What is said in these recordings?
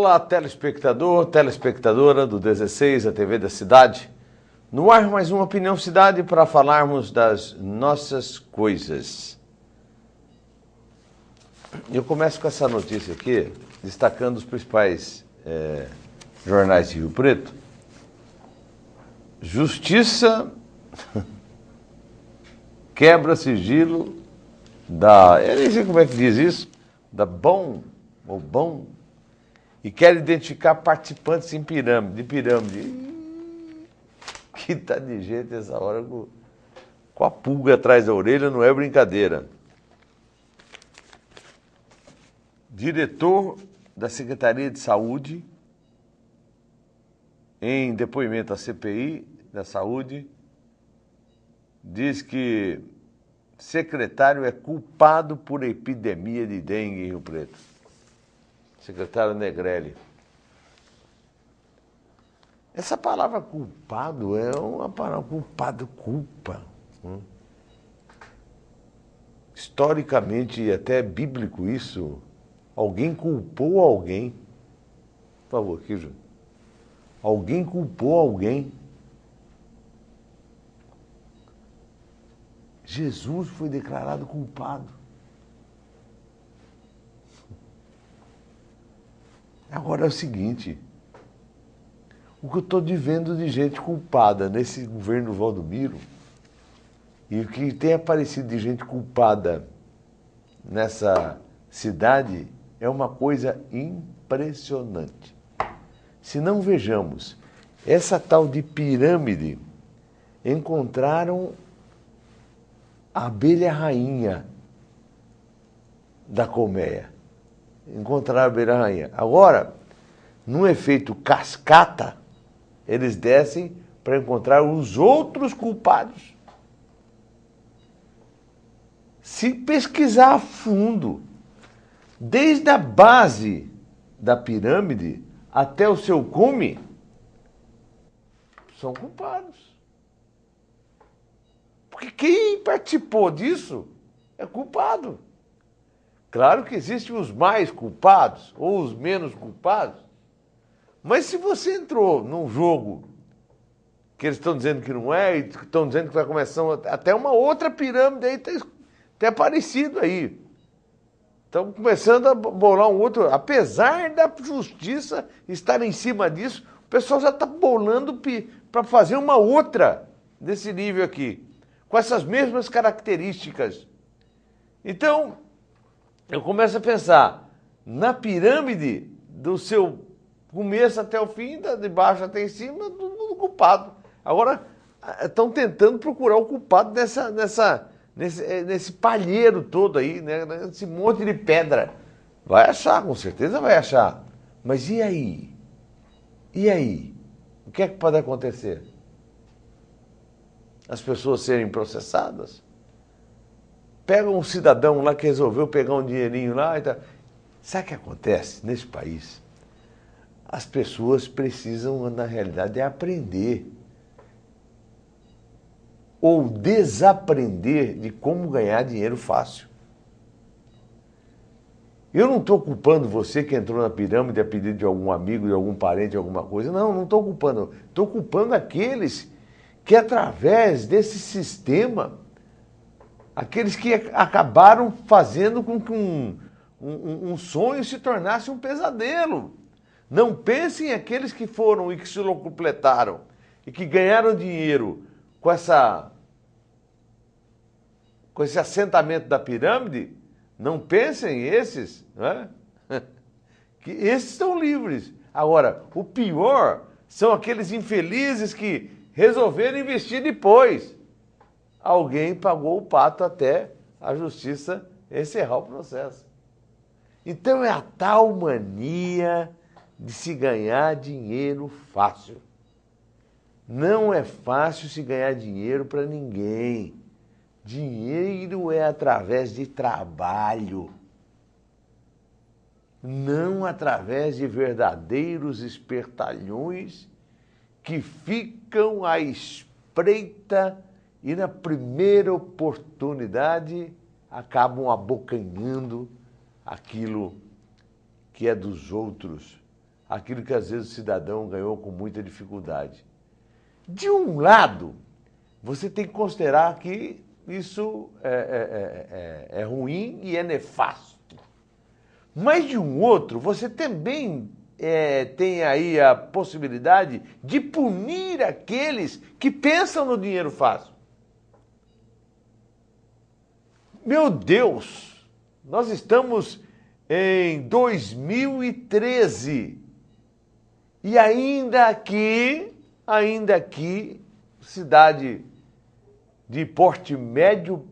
Olá, telespectador, telespectadora do 16, a TV da Cidade. No ar, mais uma Opinião Cidade para falarmos das nossas coisas. Eu começo com essa notícia aqui, destacando os principais jornais de Rio Preto. Justiça quebra sigilo da... Eu nem sei como é que diz isso. Da Bom, ou Bom... E quer identificar participantes em pirâmide. Que tá de jeito essa hora com a pulga atrás da orelha, não é brincadeira. Diretor da Secretaria de Saúde, em depoimento à CPI da Saúde, diz que secretário é culpado por epidemia de dengue em Rio Preto. Secretário Negrelli. Essa palavra culpado é uma palavra, culpado, culpa. Historicamente e até bíblico isso. Alguém culpou alguém. Por favor, aqui, Júlio. Alguém culpou alguém. Jesus foi declarado culpado. Agora é o seguinte, o que eu estou vendo de gente culpada nesse governo Valdomiro, e o que tem aparecido de gente culpada nessa cidade é uma coisa impressionante. Se não vejamos, essa tal de pirâmide, encontraram a abelha rainha da colmeia. Encontraram a abelha rainha. Agora, num efeito cascata, eles descem para encontrar os outros culpados. Se pesquisar a fundo, desde a base da pirâmide até o seu cume, são culpados. Porque quem participou disso é culpado. Claro que existem os mais culpados ou os menos culpados, mas se você entrou num jogo que eles estão dizendo que não é, e estão dizendo que vai começar até uma outra pirâmide aí, tem aparecido aí. Estão começando a bolar um outro, apesar da justiça estar em cima disso, o pessoal já está bolando para fazer uma outra desse nível aqui, com essas mesmas características. Então, eu começo a pensar na pirâmide do seu começo até o fim, de baixo até em cima, do culpado. Agora, estão tentando procurar o culpado nesse palheiro todo aí, né? Nesse monte de pedra. Vai achar, com certeza vai achar. Mas e aí? E aí? O que é que pode acontecer? As pessoas serem processadas? Pega um cidadão lá que resolveu pegar um dinheirinho lá e tal. Sabe o que acontece nesse país? As pessoas precisam, na realidade, aprender ou desaprender de como ganhar dinheiro fácil. Eu não estou culpando você que entrou na pirâmide a pedido de algum amigo, de algum parente, de alguma coisa. Não estou culpando. Estou culpando aqueles que, através desse sistema, aqueles que acabaram fazendo com que um sonho se tornasse um pesadelo. Não pensem aqueles que foram e que se locupletaram e que ganharam dinheiro com esse assentamento da pirâmide. Não pensem esses, né? Que esses estão livres. Agora, o pior são aqueles infelizes que resolveram investir depois. Alguém pagou o pato até a justiça encerrar o processo. Então é a tal mania de se ganhar dinheiro fácil. Não é fácil se ganhar dinheiro para ninguém. Dinheiro é através de trabalho, não através de verdadeiros espertalhões que ficam à espreita e na primeira oportunidade acabam abocanhando aquilo que é dos outros, aquilo que às vezes o cidadão ganhou com muita dificuldade. De um lado, você tem que considerar que isso é ruim e é nefasto. Mas de um outro, você também tem aí a possibilidade de punir aqueles que pensam no dinheiro fácil. Meu Deus, nós estamos em 2013 e ainda aqui, cidade de porte médio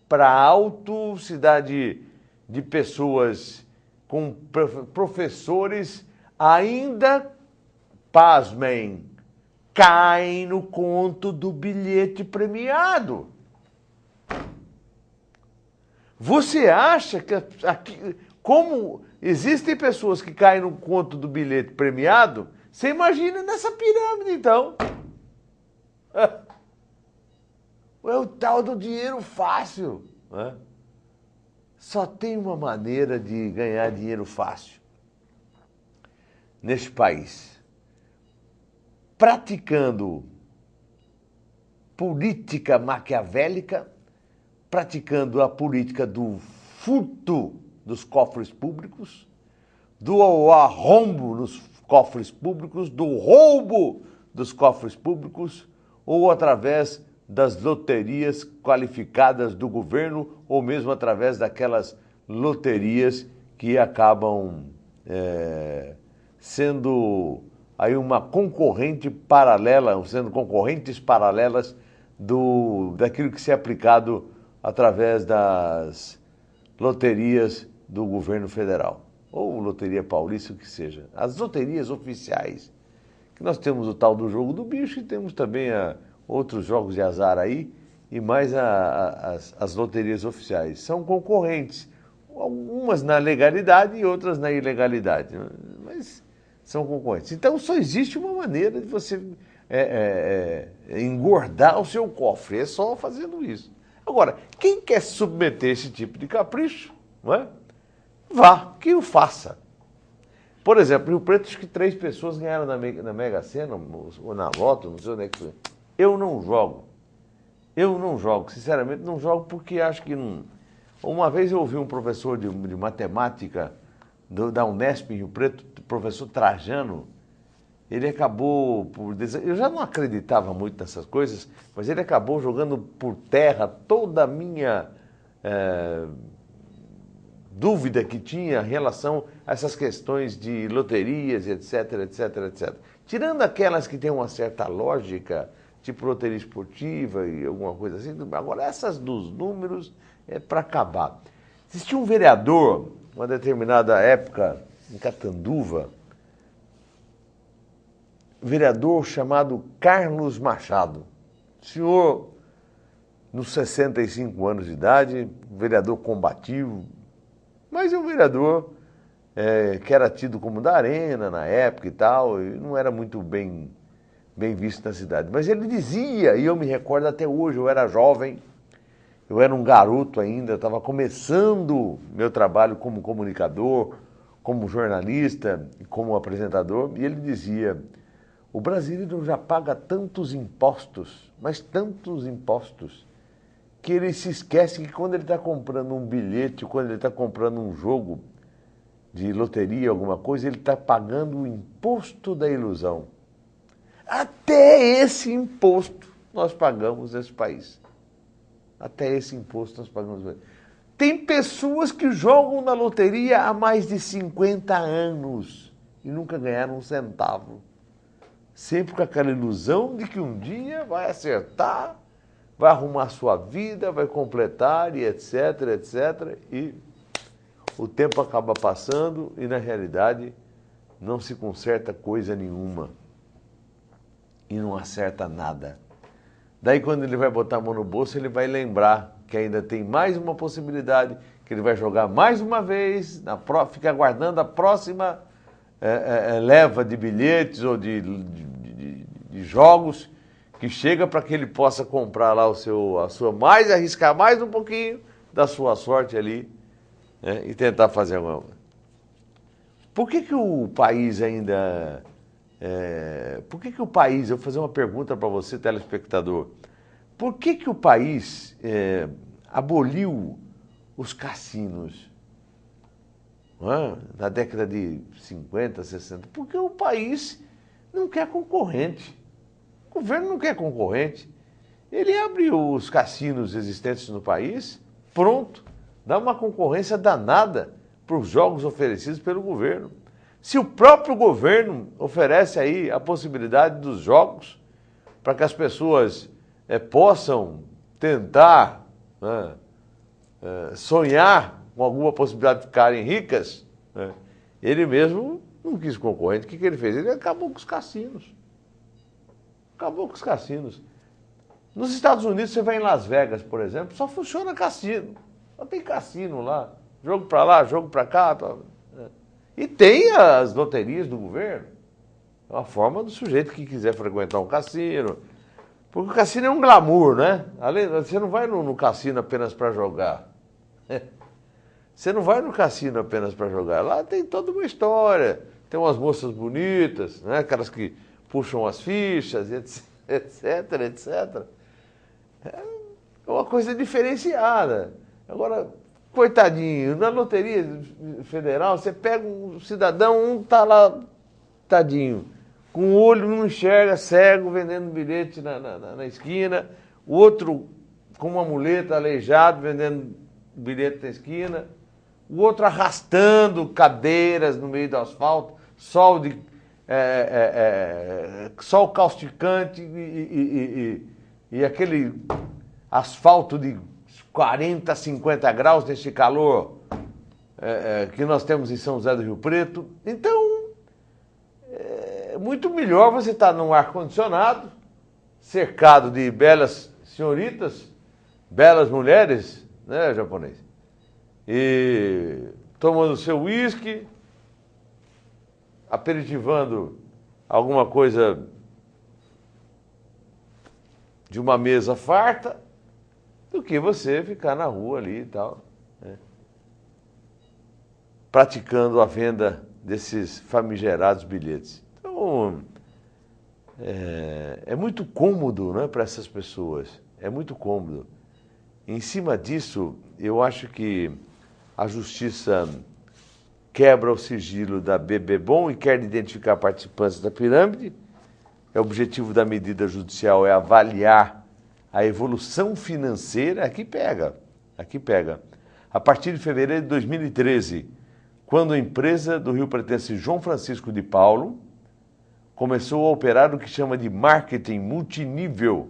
para alto, cidade de pessoas com professores, ainda, pasmem, caem no conto do bilhete premiado. Você acha que aqui, como existem pessoas que caem no conto do bilhete premiado, você imagina nessa pirâmide, então. É o tal do dinheiro fácil. Né? Só tem uma maneira de ganhar dinheiro fácil neste país. Praticando política maquiavélica, praticando a política do furto dos cofres públicos, do arrombo nos cofres públicos, do roubo dos cofres públicos, ou através das loterias qualificadas do governo, ou mesmo através daquelas loterias que acabam sendo aí uma concorrente paralela, sendo concorrentes paralelas daquilo que se é aplicado através das loterias do governo federal, ou loteria paulista, o que seja. As loterias oficiais, que nós temos o tal do jogo do bicho e temos também outros jogos de azar aí, e mais as loterias oficiais. São concorrentes, algumas na legalidade e outras na ilegalidade, mas são concorrentes. Então só existe uma maneira de você engordar o seu cofre, é só fazendo isso. Agora, quem quer submeter esse tipo de capricho, não é? Vá, que o faça. Por exemplo, em Rio Preto, acho que 3 pessoas ganharam na Mega Sena, ou na Loto, não sei onde é que foi. Eu não jogo, sinceramente não jogo porque acho que não... Uma vez eu ouvi um professor de matemática da Unesp em Rio Preto, o professor Trajano, ele acabou por... Eu já não acreditava muito nessas coisas, mas ele acabou jogando por terra toda a minha dúvida que tinha em relação a essas questões de loterias, etc, etc, etc. Tirando aquelas que têm uma certa lógica, tipo loteria esportiva e alguma coisa assim, agora essas dos números é para acabar. Existia um vereador, uma determinada época, em Catanduva, vereador chamado Carlos Machado. Senhor, nos 65 anos de idade, vereador combativo, mas é um vereador que era tido como da Arena na época e tal, e não era muito bem visto na cidade. Mas ele dizia, e eu me recordo até hoje, eu era jovem, eu era um garoto ainda, estava começando meu trabalho como comunicador, como jornalista, como apresentador, e ele dizia: o brasileiro já paga tantos impostos, mas tantos impostos, que ele se esquece que quando ele está comprando um bilhete, quando ele está comprando um jogo de loteria, alguma coisa, ele está pagando o imposto da ilusão. Até esse imposto nós pagamos nesse país. Até esse imposto nós pagamos. Tem pessoas que jogam na loteria há mais de 50 anos e nunca ganharam um centavo. Sempre com aquela ilusão de que um dia vai acertar, vai arrumar sua vida, vai completar e etc, etc. E o tempo acaba passando e, na realidade, não se conserta coisa nenhuma. E não acerta nada. Daí, quando ele vai botar a mão no bolso, ele vai lembrar que ainda tem mais uma possibilidade, que ele vai jogar mais uma vez, fica aguardando a próxima leva de bilhetes ou de jogos que chega para que ele possa comprar lá arriscar mais um pouquinho da sua sorte ali, né, e tentar fazer alguma coisa. Por que que o país ainda... por que que o país... Eu vou fazer uma pergunta para você, telespectador. Por que que o país aboliu os cassinos, não é? Na década de 50, 60? Porque o país não quer concorrente. O governo não quer concorrente. Ele abre os cassinos existentes no país, pronto, dá uma concorrência danada para os jogos oferecidos pelo governo. Se o próprio governo oferece aí a possibilidade dos jogos para que as pessoas possam tentar, né, sonhar com alguma possibilidade de ficarem ricas, né, ele mesmo não quis concorrente. O que que ele fez? Ele acabou com os cassinos. Acabou com os cassinos. Nos Estados Unidos, você vai em Las Vegas, por exemplo, só funciona cassino. Só tem cassino lá. Jogo para lá, jogo para cá. E tem as loterias do governo. É uma forma do sujeito que quiser frequentar um cassino. Porque o cassino é um glamour, né? Você não vai no cassino apenas para jogar. Você não vai no cassino apenas para jogar. Lá tem toda uma história. Tem umas moças bonitas, né? Aquelas que puxam as fichas, etc, etc. É uma coisa diferenciada. Agora, coitadinho, na loteria federal, você pega um cidadão, um tá lá, tadinho, com o olho não enxerga, cego, vendendo bilhete na esquina, o outro com uma muleta, aleijado, vendendo bilhete na esquina, o outro arrastando cadeiras no meio do asfalto, sol causticante e aquele asfalto de 40, 50 graus nesse calor que nós temos em São José do Rio Preto. Então, é muito melhor você estar num ar-condicionado, cercado de belas senhoritas, belas mulheres, né, japonês? E tomando seu uísque, aperitivando alguma coisa de uma mesa farta, do que você ficar na rua ali e tal, né, praticando a venda desses famigerados bilhetes. Então, é muito cômodo, né, para essas pessoas, é muito cômodo. Em cima disso, eu acho que a justiça quebra o sigilo da Bebebom e quer identificar participantes da pirâmide. O objetivo da medida judicial é avaliar a evolução financeira. Aqui pega. A partir de fevereiro de 2013, quando a empresa do Rio Pretense João Francisco de Paulo começou a operar o que chama de marketing multinível.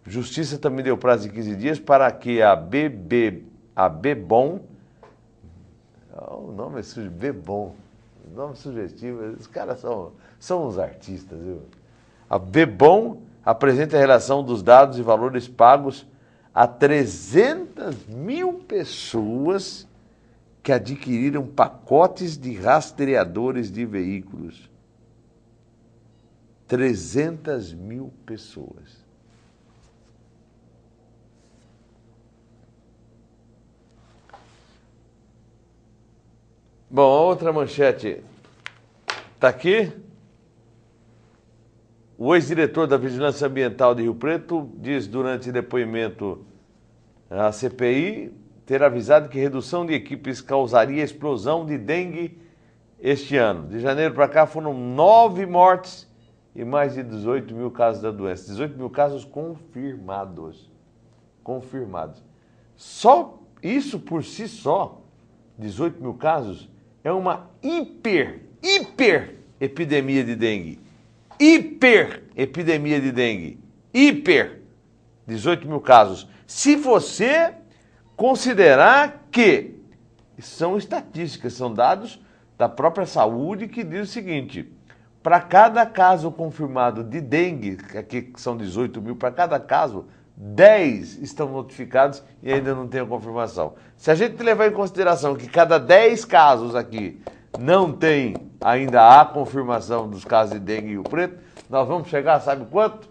Justiça também deu prazo de 15 dias para que a Bebom, o nome é Bebom, nome sugestivo, os caras são uns artistas, viu? A Bebom apresenta a relação dos dados e valores pagos a 300 mil pessoas que adquiriram pacotes de rastreadores de veículos. 300 mil pessoas. Bom, a outra manchete está aqui. O ex-diretor da Vigilância Ambiental de Rio Preto diz durante depoimento à CPI ter avisado que redução de equipes causaria explosão de dengue este ano. De janeiro para cá foram 9 mortes e mais de 18 mil casos da doença. 18 mil casos confirmados. Confirmados. Só isso por si só, 18 mil casos, é uma hiper epidemia de dengue. Epidemia de dengue. 18 mil casos. Se você considerar que são estatísticas, são dados da própria saúde que diz o seguinte: para cada caso confirmado de dengue, que aqui são 18 mil, para cada caso, 10 estão notificados e ainda não tem a confirmação. Se a gente levar em consideração que cada 10 casos aqui não tem ainda a confirmação dos casos de dengue em Rio Preto, nós vamos chegar, sabe quanto?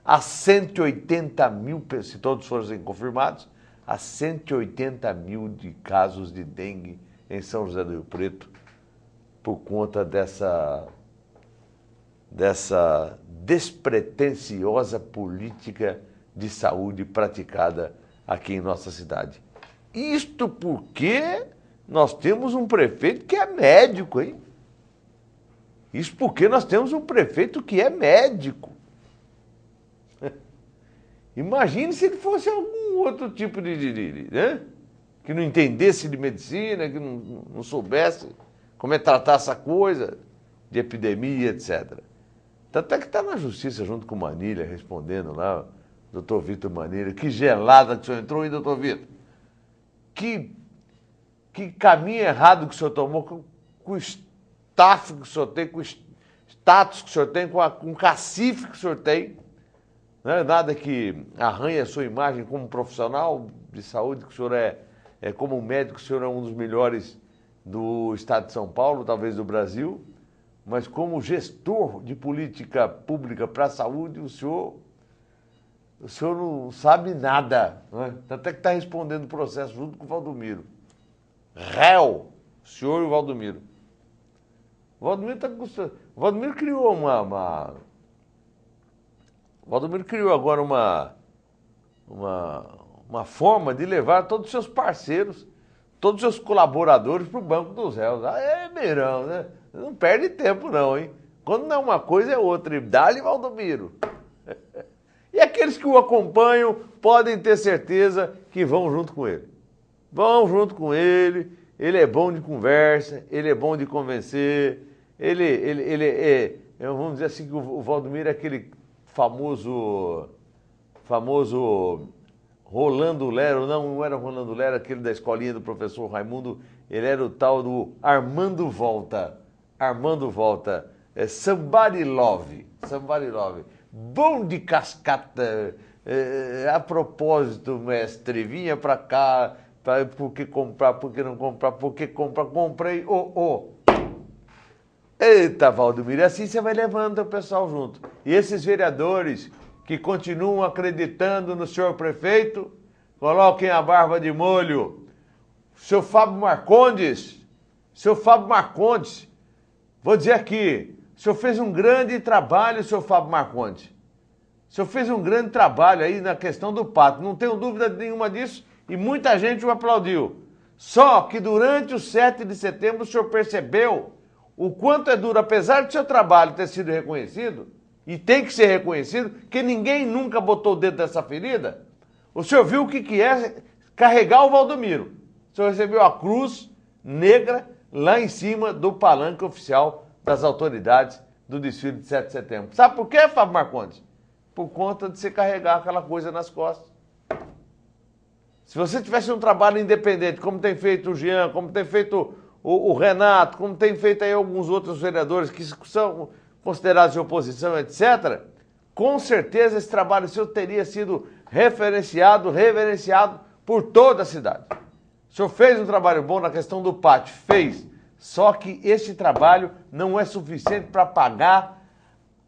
A 180 mil, se todos forem confirmados, a 180 mil de casos de dengue em São José do Rio Preto por conta dessa despretensiosa política de saúde praticada aqui em nossa cidade. Isto porque nós temos um prefeito que é médico, hein? Isso porque nós temos um prefeito que é médico. Imagine se ele fosse algum outro tipo né? Que não entendesse de medicina, que não soubesse como é tratar essa coisa de epidemia, etc. Tanto é que está na justiça junto com o Manilha, respondendo lá, doutor Vitor Manilha. Que gelada que o senhor entrou, hein, doutor Vitor? Que caminho errado que o senhor tomou com o staff que o senhor tem, com o status que o senhor tem, com o cacife que o senhor tem. Não é nada que arranhe a sua imagem como profissional de saúde, que o senhor é como médico, o senhor é um dos melhores do estado de São Paulo, talvez do Brasil, mas como gestor de política pública para a saúde, o senhor não sabe nada. Não é? Até que está respondendo o processo junto com o Valdomiro. Réu, o senhor e o Valdomiro. O Valdomiro criou O Valdomiro criou agora uma forma de levar todos os seus parceiros, todos os seus colaboradores para o banco dos réus. Meirão, né? Não perde tempo não, hein? Quando não é uma coisa é outra. E dá-lhe, Valdomiro. E aqueles que o acompanham podem ter certeza que vão junto com ele. Vão junto com ele. Ele é bom de conversa, ele é bom de convencer. Vamos dizer assim, que o Valdomiro é aquele famoso Rolando Lero, não era Rolando Lero, aquele da escolinha do professor Raimundo, ele era o tal do Armando Volta. Somebody Love. Bom de cascata. A propósito, mestre, vinha pra cá, por que comprar, por que não comprar, por que comprar, comprei, Eita, Valdomiro, e assim você vai levando o pessoal junto. E esses vereadores que continuam acreditando no senhor prefeito, coloquem a barba de molho. Seu Fábio Marcondes, vou dizer aqui, o senhor fez um grande trabalho, seu Fábio Marcondes. O senhor fez um grande trabalho aí na questão do pato, não tenho dúvida nenhuma disso, e muita gente o aplaudiu. Só que durante o 7 de setembro o senhor percebeu o quanto é duro, apesar do seu trabalho ter sido reconhecido, e tem que ser reconhecido, que ninguém nunca botou o dedo nessa ferida, o senhor viu o que é carregar o Valdomiro. O senhor recebeu a cruz negra lá em cima do palanque oficial das autoridades do desfile de 7 de setembro. Sabe por quê, Fábio Marcondes? Por conta de você carregar aquela coisa nas costas. Se você tivesse um trabalho independente, como tem feito o Jean, como tem feito o Renato, como tem feito aí alguns outros vereadores que são considerados de oposição, etc., com certeza esse trabalho seu teria sido reverenciado por toda a cidade. O senhor fez um trabalho bom na questão do pátio, fez, só que esse trabalho não é suficiente para pagar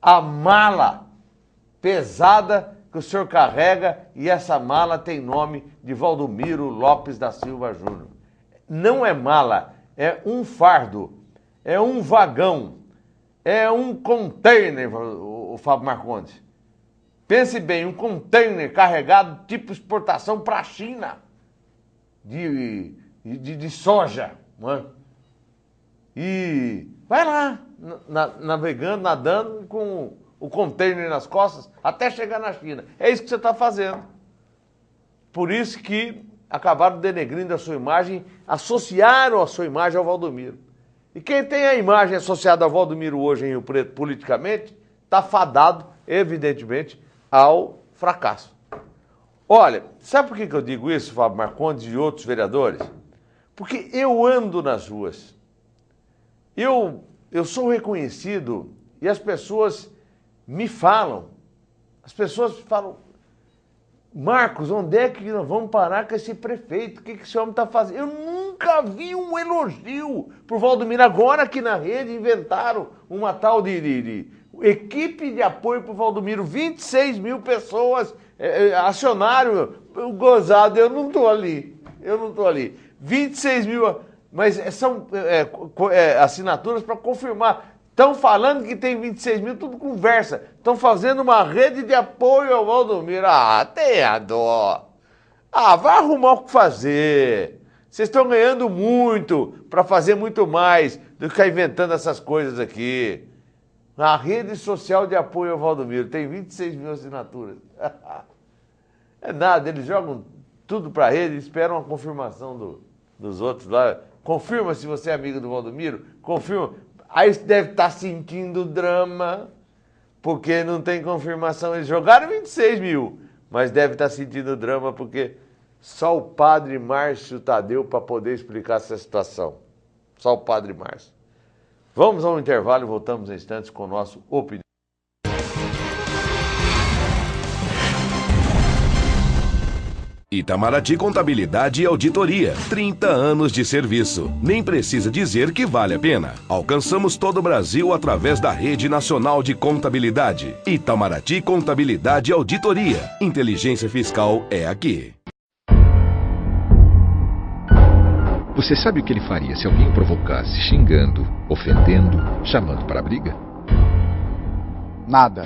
a mala pesada que o senhor carrega, e essa mala tem nome de Valdomiro Lopes da Silva Júnior. Não é mala, é um fardo, é um vagão, é um container, o Fábio Marcondes. Pense bem, um container carregado tipo exportação para a China de soja. Não é? E vai lá, navegando, nadando com o container nas costas até chegar na China. É isso que você está fazendo. Por isso que acabaram denegrindo a sua imagem, associaram a sua imagem ao Valdomiro. E quem tem a imagem associada ao Valdomiro hoje em Rio Preto politicamente, está fadado, evidentemente, ao fracasso. Olha, sabe por que eu digo isso, Fábio Marcondes e outros vereadores? Porque eu ando nas ruas. Eu sou reconhecido e as pessoas me falam. As pessoas falam: Marcos, onde é que nós vamos parar com esse prefeito? O que esse homem está fazendo? Eu nunca vi um elogio por Valdomiro. Agora aqui na rede inventaram uma tal de equipe de apoio para o Valdomiro. 26 mil pessoas acionaram. Gozado, eu não estou ali. 26 mil. mas são assinaturas para confirmar. Estão falando que tem 26 mil, tudo conversa. Estão fazendo uma rede de apoio ao Valdomiro. Ah, tenha dó. Ah, vai arrumar o que fazer. Vocês estão ganhando muito para fazer muito mais do que ficar inventando essas coisas aqui. A rede social de apoio ao Valdomiro tem 26 mil assinaturas. É nada, eles jogam tudo para a rede e esperam a confirmação dos outros lá. Confirma se você é amigo do Valdomiro, confirma. Aí você deve estar sentindo drama, porque não tem confirmação. Eles jogaram 26 mil, mas deve estar sentindo drama porque só o padre Márcio Tadeu para poder explicar essa situação. Só o padre Márcio. Vamos a um intervalo e voltamos em instantes com o nosso Opinião. Itamaraty Contabilidade e Auditoria. 30 anos de serviço. Nem precisa dizer que vale a pena. Alcançamos todo o Brasil através da Rede Nacional de Contabilidade. Itamaraty Contabilidade e Auditoria. Inteligência fiscal é aqui. Você sabe o que ele faria se alguém o provocasse xingando, ofendendo, chamando para a briga? Nada.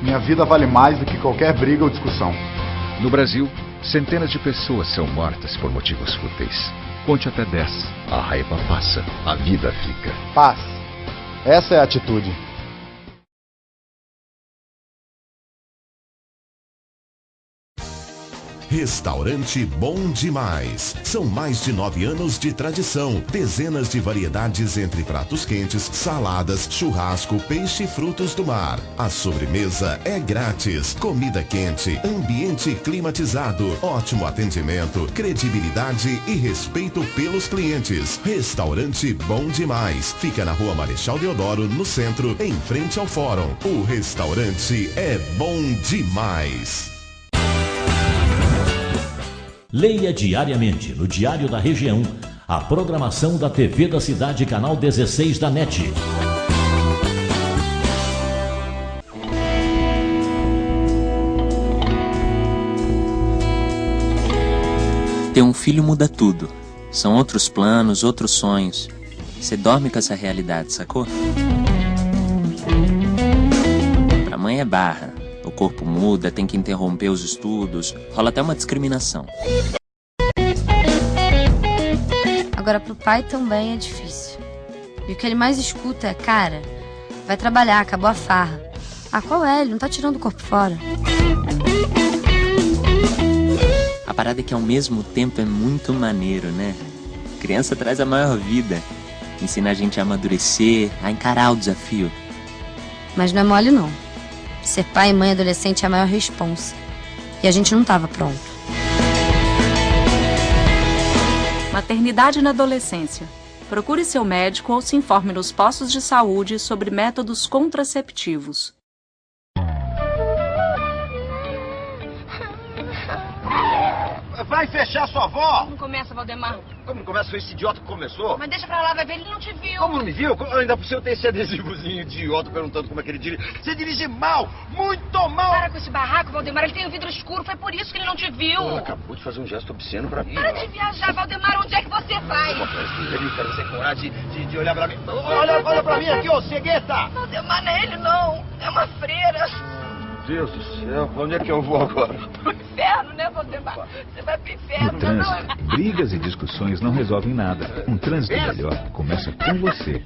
Minha vida vale mais do que qualquer briga ou discussão. No Brasil, centenas de pessoas são mortas por motivos fúteis. Conte até 10. A raiva passa, a vida fica. Paz. Essa é a atitude. Restaurante Bom Demais. São mais de 9 anos de tradição. Dezenas de variedades entre pratos quentes, saladas, churrasco, peixe e frutos do mar. A sobremesa é grátis. Comida quente, ambiente climatizado, ótimo atendimento, credibilidade e respeito pelos clientes. Restaurante Bom Demais. Fica na Rua Marechal Deodoro, no centro, em frente ao Fórum. O restaurante é bom demais. Leia diariamente no Diário da Região a programação da TV da Cidade, canal 16 da NET. Ter um filho muda tudo. São outros planos, outros sonhos. Você dorme com essa realidade, sacou? Pra mãe é barra. O corpo muda, tem que interromper os estudos, rola até uma discriminação. Agora pro pai também é difícil. E o que ele mais escuta é, cara, vai trabalhar, acabou a farra. Ah, qual é? Ele não tá tirando o corpo fora. A parada é que ao mesmo tempo é muito maneiro, né? Criança traz a maior vida. Ensina a gente a amadurecer, a encarar o desafio. Mas não é mole não. Ser pai e mãe adolescente é a maior responsa. E a gente não estava pronto. Maternidade na adolescência. Procure seu médico ou se informe nos postos de saúde sobre métodos contraceptivos. Vai fechar sua avó! Não começa, Valdemar. Como não começa? Foi esse idiota que começou? Mas deixa pra lá, vai ver, ele não te viu. Como não me viu? Ainda por cima tem esse adesivozinho idiota perguntando como é que ele dirige. Você dirige mal! Muito mal! Para com esse barraco, Valdemar, ele tem o vidro escuro, foi por isso que ele não te viu. Ela acabou de fazer um gesto obsceno pra mim. Para de viajar, Valdemar, onde é que você vai? Ele quer ter coragem de olhar pra mim. Olha pra mim aqui, ô cegueta! Valdemar não é ele, não. É uma freira. Deus do céu, pra onde é que eu vou agora? Pro inferno, né, Valdemar? Você vai pro inferno. No trânsito, brigas e discussões não resolvem nada. Um trânsito melhor começa com você.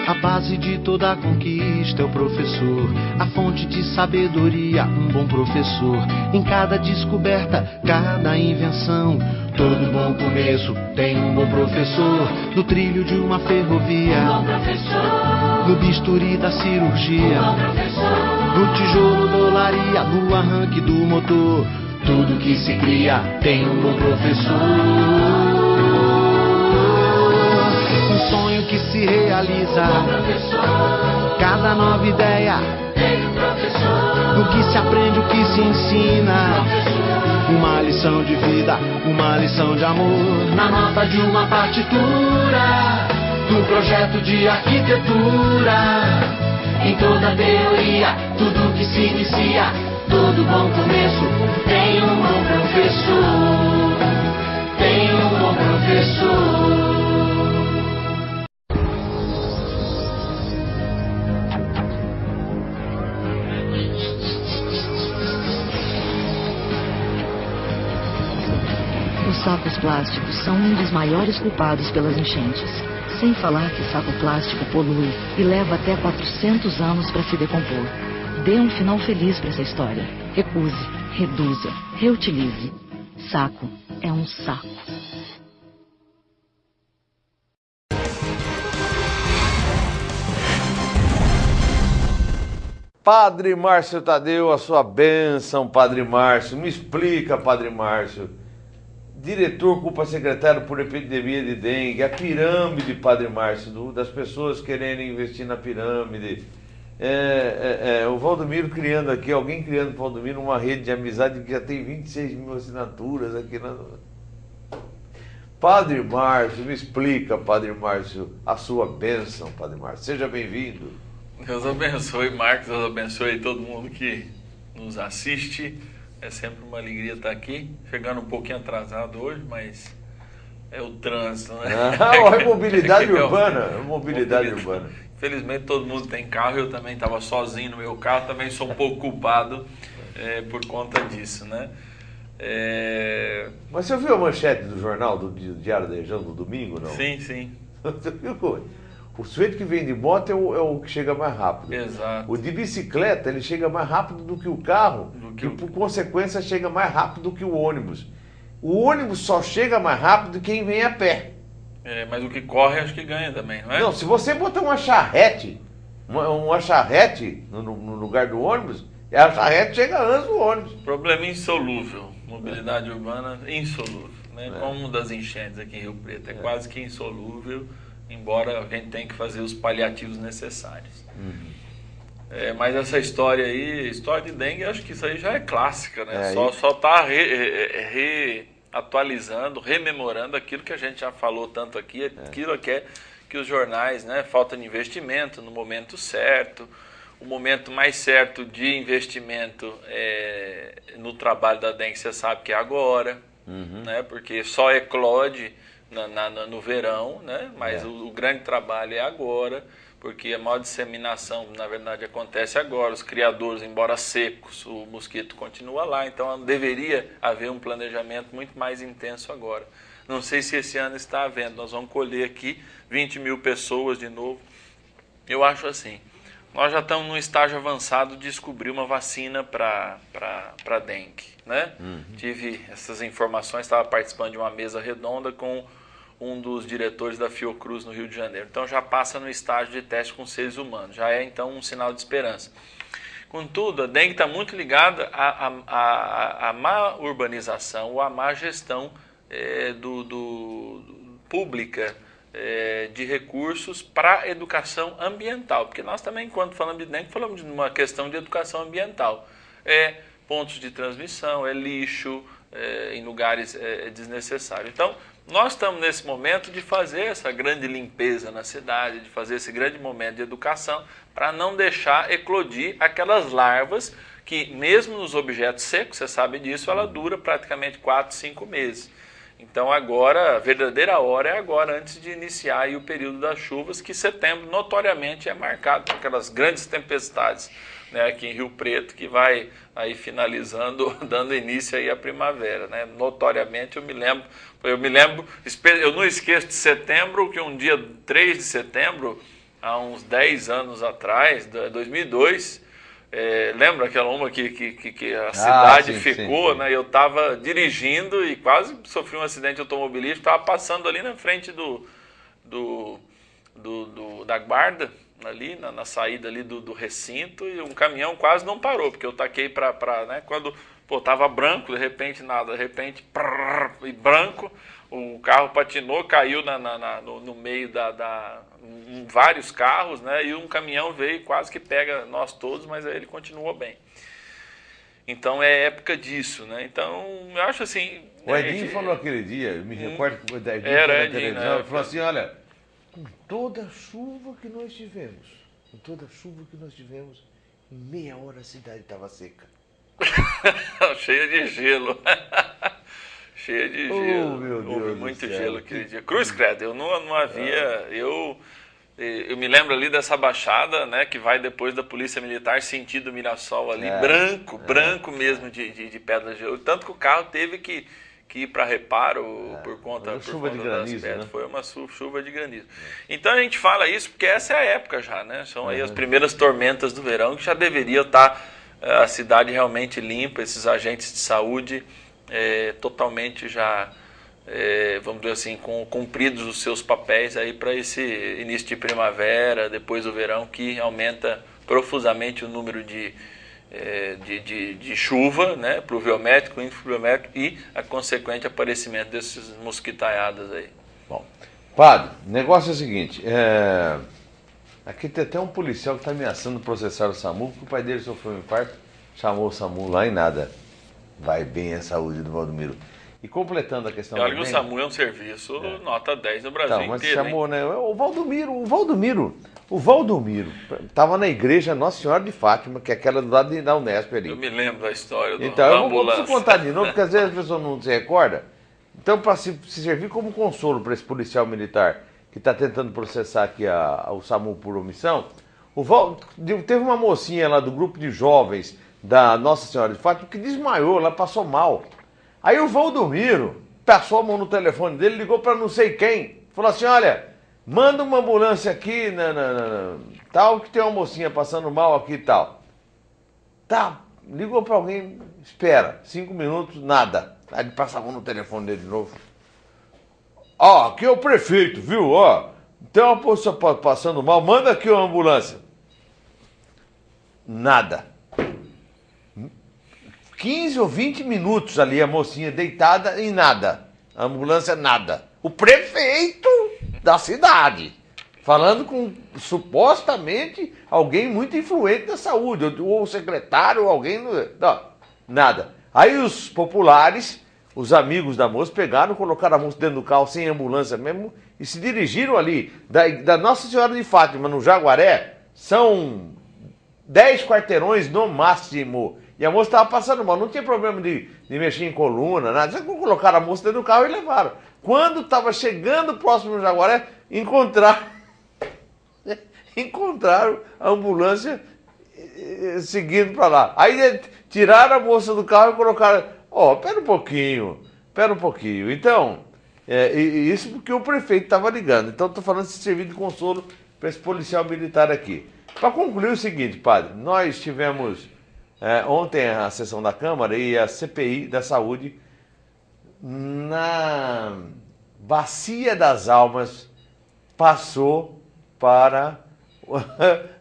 A base de toda conquista é o professor, a fonte de sabedoria, um bom professor. Em cada descoberta, cada invenção, todo bom começo tem um bom professor. No trilho de uma ferrovia, um bom professor. No bisturi da cirurgia, um bom professor. No tijolo da olaria, no arranque do motor, tudo que se cria tem um bom professor. Um sonho que se realiza, cada nova ideia, no que se aprende, o que se ensina, uma lição de vida, uma lição de amor, na nota de uma partitura, num projeto de arquitetura, em toda teoria, tudo que se inicia, todo bom começo tem um bom professor, tem um bom sacos plásticos são um dos maiores culpados pelas enchentes. Sem falar que saco plástico polui e leva até 400 anos para se decompor. Dê um final feliz para essa história. Recuse, reduza, reutilize. Saco é um saco. Padre Márcio Tadeu, a sua bênção, Padre Márcio. Me explica, Padre Márcio. Diretor culpa secretário por epidemia de dengue, a pirâmide, Padre Márcio, das pessoas querendo investir na pirâmide. O Valdomiro criando aqui, alguém criando para o Valdomiro uma rede de amizade que já tem 26 mil assinaturas aqui na... Padre Márcio, me explica, Padre Márcio, a sua bênção, Padre Márcio. Seja bem-vindo. Deus abençoe, Marcos, Deus abençoe todo mundo que nos assiste. É sempre uma alegria estar aqui, chegando um pouquinho atrasado hoje, mas é o trânsito, né? É mobilidade urbana, mobilidade urbana. Infelizmente todo mundo tem carro, eu também estava sozinho no meu carro, também sou um pouco culpado por conta disso, né? Mas você viu a manchete do jornal, do Diário da Região, do domingo, não? Sim, sim. Você viu? O sujeito que vem de moto é o que chega mais rápido. Exato. O de bicicleta, ele chega mais rápido do que o carro, que por consequência chega mais rápido do que o ônibus. O ônibus só chega mais rápido quem vem a pé. Mas o que corre acho que ganha também, não é? Não, se você botar uma charrete, uma charrete no lugar do ônibus, a charrete chega antes do ônibus. Problema insolúvel. Mobilidade urbana insolúvel, né? Como das enchentes aqui em Rio Preto. É quase que insolúvel, embora a gente tenha que fazer os paliativos necessários. Mas essa história aí, história de dengue, acho que isso aí já é clássica, né? Só está atualizando, rememorando aquilo que a gente já falou tanto aqui, aquilo que os jornais, né? Falta de investimento no momento certo. O momento mais certo de investimento no trabalho da dengue, você sabe que é agora, né? Porque só eclode no verão, né? Mas o grande trabalho é agora, porque a maior disseminação, na verdade, acontece agora. Os criadores, embora secos, o mosquito continua lá, então deveria haver um planejamento muito mais intenso agora. Não sei se esse ano está havendo, nós vamos colher aqui 20 mil pessoas de novo. Eu acho assim, nós já estamos num estágio avançado de descobrir uma vacina para dengue, né? Tive essas informações, estava participando de uma mesa redonda com um dos diretores da Fiocruz no Rio de Janeiro. Então já passa no estágio de teste com seres humanos, já é então um sinal de esperança. Contudo, a dengue está muito ligada à má urbanização ou à má gestão pública de recursos para a educação ambiental. Porque nós também, quando falamos de dengue, falamos de uma questão de educação ambiental. Pontos de transmissão, lixo em lugares desnecessários. Então, nós estamos nesse momento de fazer essa grande limpeza na cidade, de fazer esse grande momento de educação, para não deixar eclodir aquelas larvas que, mesmo nos objetos secos, você sabe disso, ela dura praticamente 4, 5 meses. Então agora, a verdadeira hora é agora, antes de iniciar aí o período das chuvas, que setembro notoriamente é marcado por aquelas grandes tempestades, né, aqui em Rio Preto, que vai aí finalizando, dando início aí à primavera, né? Notoriamente eu não esqueço de setembro, que um dia 3 de setembro, há uns 10 anos atrás, 2002, lembra aquela uma que a cidade ficou, sim. Né? Eu estava dirigindo e quase sofri um acidente automobilístico, estava passando ali na frente da guarda, ali na saída ali do recinto, e um caminhão quase não parou, porque eu taquei né, quando estava branco, de repente e branco, o carro patinou, caiu no meio vários carros, né, e um caminhão veio e quase que pega nós todos, mas aí ele continuou bem. Então é época disso, né? Então eu acho assim... O Edinho falou aquele dia, eu me recordo que o Edinho falou na televisão, ele falou assim, olha, com toda a chuva que nós tivemos, em meia hora a cidade estava seca. Cheia de gelo. Cheia de gelo. Meu Deus, houve muito gelo aquele dia. Cruz credo, eu não havia... Eu me lembro ali dessa baixada, né, que vai depois da Polícia Militar, sentido Mirassol ali, branco mesmo de pedra de gelo. Tanto que o carro teve que que para reparo por conta chuva de granizo, né? Foi uma chuva de granizo. Então a gente fala isso porque essa é a época já, né? São aí as primeiras tormentas do verão que já deveria estar a cidade realmente limpa, esses agentes de saúde totalmente já, vamos dizer assim, cumpridos os seus papéis aí para esse início de primavera, depois do verão, que aumenta profusamente o número de chuva, né, pluviométrico, influviométrico e a consequente aparecimento desses mosquitaiadas aí. Bom, padre, o negócio é o seguinte, aqui tem até um policial que está ameaçando processar o SAMU, porque o pai dele sofreu um infarto, chamou o SAMU lá e nada. Vai bem a saúde do Valdomiro. E completando a questão olha que o SAMU é um serviço nota 10 no Brasil então, mas inteiro. Chamou, né? O Valdomiro estava na igreja Nossa Senhora de Fátima, que é aquela do lado da Unesp ali. Eu me lembro da história da Então, eu ambulância. vou contar de novo, porque às vezes a pessoa não se recorda. Então, para se servir como consolo para esse policial militar que está tentando processar aqui o SAMU por omissão, teve uma mocinha lá do grupo de jovens da Nossa Senhora de Fátima que desmaiou, ela passou mal. Aí o Valdomiro passou a mão no telefone dele, ligou para não sei quem, falou assim, olha, manda uma ambulância aqui, tal, que tem uma mocinha passando mal aqui e tal. Tá, ligou para alguém, espera, 5 minutos, nada. Aí ele passa a mão no telefone dele de novo. Ó, aqui é o prefeito, viu? Ó, tem uma pessoa passando mal, manda aqui uma ambulância. Nada. 15 ou 20 minutos ali, a mocinha deitada e nada. A ambulância, nada. O prefeito da cidade, falando com, supostamente, alguém muito influente da saúde, ou o secretário, ou alguém... Não, nada. Aí os populares, os amigos da moça, pegaram, colocaram a moça dentro do carro, sem ambulância mesmo, e se dirigiram ali, da Nossa Senhora de Fátima, no Jaguaré, são 10 quarteirões no máximo. E a moça estava passando mal, não tinha problema de mexer em coluna, nada. Só colocaram a moça dentro do carro e levaram. Quando estava chegando próximo do Jaguaré, encontraram a ambulância seguindo para lá. Aí tiraram a moça do carro e colocaram... Pera um pouquinho. Então, isso porque o prefeito estava ligando. Então, estou falando desse serviço de consolo para esse policial militar aqui. Para concluir o seguinte, padre, nós tivemos... ontem a sessão da Câmara e a CPI da Saúde na Bacia das Almas passou para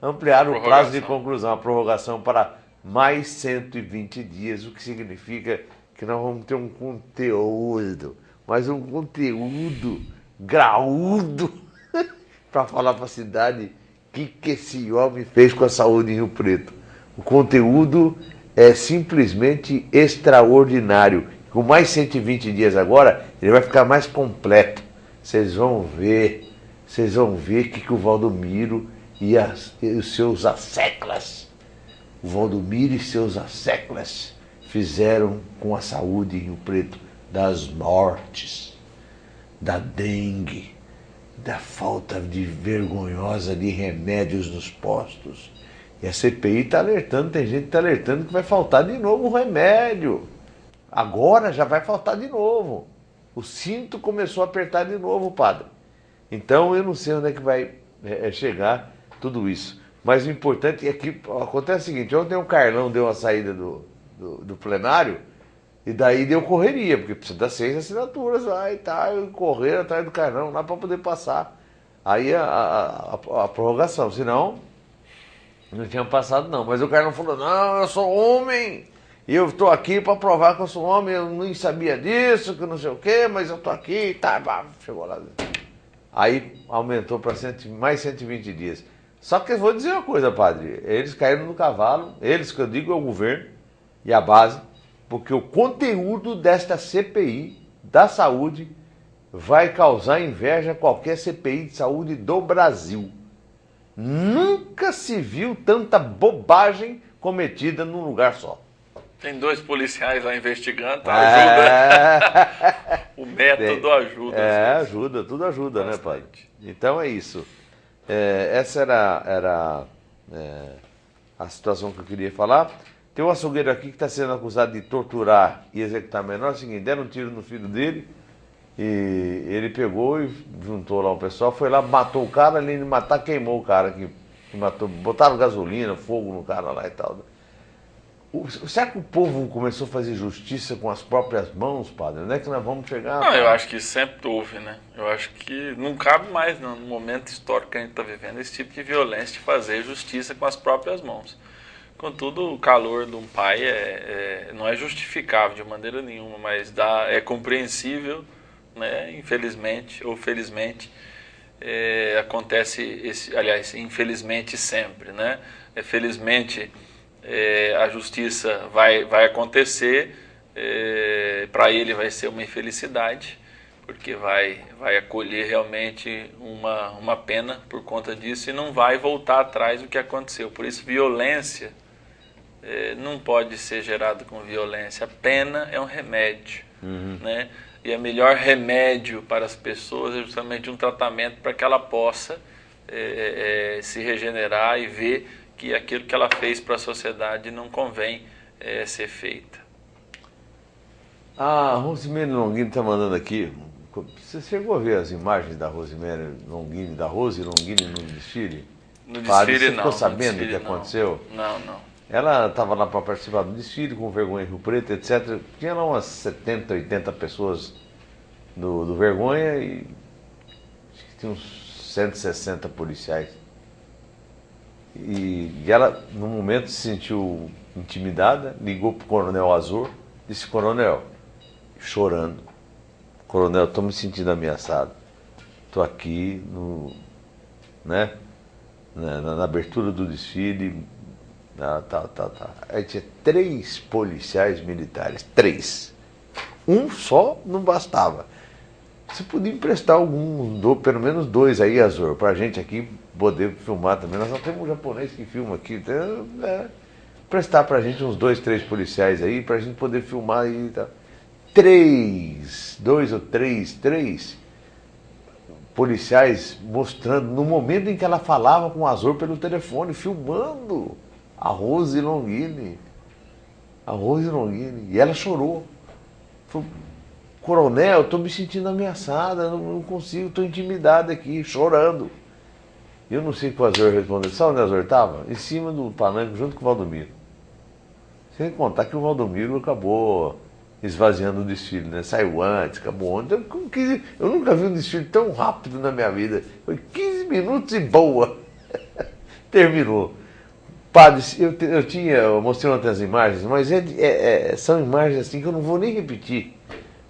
ampliar o prazo de conclusão, a prorrogação para mais 120 dias, o que significa que nós vamos ter um conteúdo, mas um conteúdo graúdo para falar para a cidade o que esse homem fez com a saúde em Rio Preto. O conteúdo é simplesmente extraordinário. Com mais 120 dias agora, ele vai ficar mais completo. Vocês vão ver o que o Valdomiro e os seus asseclas, o Valdomiro e seus asseclas fizeram com a saúde em Rio Preto, das mortes, da dengue, da falta vergonhosa de remédios nos postos. E a CPI está alertando, tem gente que está alertando que vai faltar de novo o remédio. Agora já vai faltar de novo. O cinto começou a apertar de novo, padre. Então eu não sei onde é que vai chegar tudo isso. Mas o importante é que acontece o seguinte, ontem o Carlão deu uma saída do plenário e daí deu correria, porque precisa das 6 assinaturas lá e tal, correr atrás do Carlão lá para poder passar aí a prorrogação, senão... Não tinha passado não, mas o cara não falou, não, eu sou homem, e eu estou aqui para provar que eu sou homem, eu nem sabia disso, que não sei o quê, mas eu estou aqui, tá, chegou lá. Aí aumentou para mais 120 dias. Só que eu vou dizer uma coisa, padre, eles caíram no cavalo, eles que eu digo é o governo e a base, porque o conteúdo desta CPI da saúde vai causar inveja a qualquer CPI de saúde do Brasil. Nunca se viu tanta bobagem cometida num lugar só. Tem 2 policiais lá investigando, ajuda. O método ajuda. Ajuda, tudo ajuda, bastante, né, pai? Então é isso. Essa era a situação que eu queria falar. Tem um açougueiro aqui que está sendo acusado de torturar e executar menor. É o seguinte, deram um tiro no filho dele e ele pegou e juntou lá o pessoal, foi lá, matou o cara, além de matar, queimou o cara que matou, botaram gasolina, fogo no cara lá e tal. Será que o povo começou a fazer justiça com as próprias mãos, padre? Onde é que nós vamos chegar? Não, eu acho que sempre houve, né? Eu acho que não cabe mais, no momento histórico que a gente está vivendo, esse tipo de violência de fazer justiça com as próprias mãos. Contudo, o calor de um pai não é justificável de maneira nenhuma, mas é compreensível, né? Infelizmente ou felizmente, acontece, aliás, infelizmente sempre, né? Felizmente, a justiça vai acontecer, para ele vai ser uma infelicidade, porque vai acolher realmente uma pena por conta disso e não vai voltar atrás do que aconteceu. Por isso, violência não pode ser gerada com violência. A pena é um remédio, né? E o melhor remédio para as pessoas é justamente um tratamento para que ela possa se regenerar e ver que aquilo que ela fez para a sociedade não convém ser feita. A Rosemary Longini está mandando aqui. Você chegou a ver as imagens da Rosemary Longini, da Rose Longini no desfile? No desfile Você não. ficou sabendo do que não. aconteceu? Não. Ela estava lá para participar do desfile, com Vergonha em Rio Preto, etc. Tinha lá umas 70, 80 pessoas do Vergonha e acho que tinha uns 160 policiais. E ela, no momento, se sentiu intimidada, ligou para o Coronel Azor, disse: Coronel, chorando, Coronel, estou me sentindo ameaçado, estou aqui na abertura do desfile, Aí tinha 3 policiais militares, 3. Um só não bastava. Você podia emprestar pelo menos 2 aí, Azor, pra gente aqui poder filmar também. Nós só temos um japonês que filma aqui. Prestar pra gente uns 2, 3 policiais aí, pra gente poder filmar aí. Tá. 2 ou 3 policiais mostrando, no momento em que ela falava com o Azor pelo telefone, filmando a Rose Longini. E ela chorou. Falou: Coronel, estou me sentindo ameaçada, não consigo, estou intimidada aqui, chorando. Eu não sei o que o Azor respondeu. Sabe onde o Azor estava? Em cima do palanque, junto com o Valdomiro. Sem contar que o Valdomiro acabou esvaziando o desfile, né? Saiu antes, acabou ontem. Eu nunca vi um desfile tão rápido na minha vida. Foi 15 minutos e boa. Terminou. Padre, eu mostrei ontem as imagens, mas são imagens assim que eu não vou nem repetir.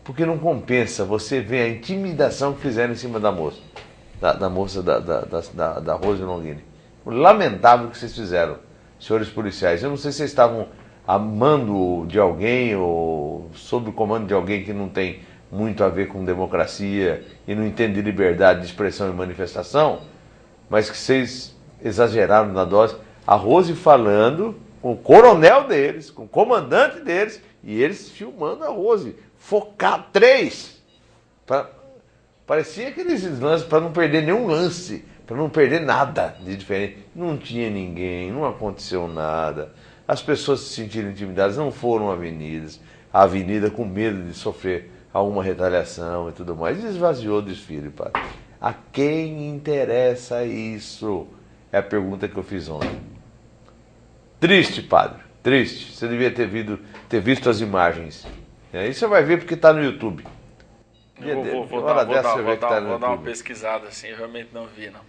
Porque não compensa você ver a intimidação que fizeram em cima da moça. Da moça da Rose Longini. Lamentável o que vocês fizeram, senhores policiais. Eu não sei se vocês estavam a mando de alguém ou sob o comando de alguém que não tem muito a ver com democracia e não entende de liberdade de expressão e manifestação, mas que vocês exageraram na dose. A Rose falando com o coronel deles, com o comandante deles, e eles filmando a Rose. Focar 3. Parecia aqueles lances para não perder nenhum lance, para não perder nada de diferente. Não tinha ninguém, não aconteceu nada. As pessoas se sentiram intimidadas, não foram avenidas. A avenida com medo de sofrer alguma retaliação e tudo mais. E esvaziou o desfile, padre. A quem interessa isso? É a pergunta que eu fiz ontem. Triste, padre. Triste. Você devia ter visto as imagens. Aí você vai ver porque está no YouTube. Vou dar uma pesquisada assim, eu realmente não vi, não.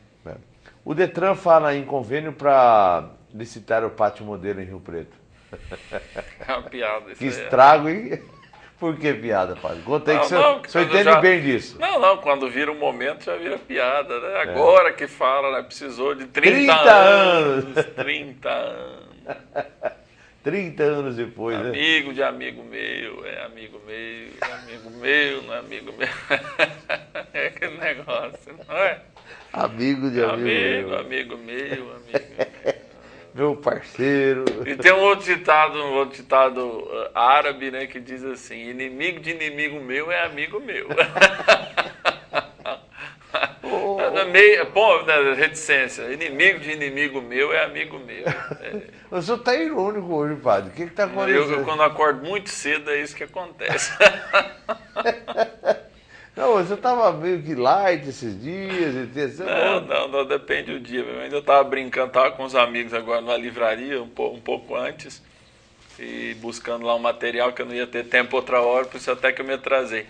O Detran fala em convênio para licitar o pátio modelo em Rio Preto. É uma piada isso. Que estrago, hein? Por que piada, padre? Conta aí que você entende bem disso. Não, quando vira um momento já vira piada, né? Agora que fala, né? Precisou de 30 anos. 30 anos. 30 anos depois, né? Amigo de amigo meu, amigo meu, não é amigo meu. É aquele negócio, não é? Amigo de amigo meu. Amigo meu. Meu parceiro. E tem um outro ditado árabe, né, que diz assim: inimigo de inimigo meu é amigo meu. meio, pô, reticência, inimigo de inimigo meu é amigo meu. O senhor está irônico hoje, padre. O que está acontecendo? Eu, quando acordo muito cedo, é isso que acontece. Não, você estava meio que light esses dias. Não, depende do dia. Eu ainda estava brincando, estava com os amigos agora numa livraria, um pouco antes, e buscando lá um material que eu não ia ter tempo outra hora, por isso até que eu me atrasei.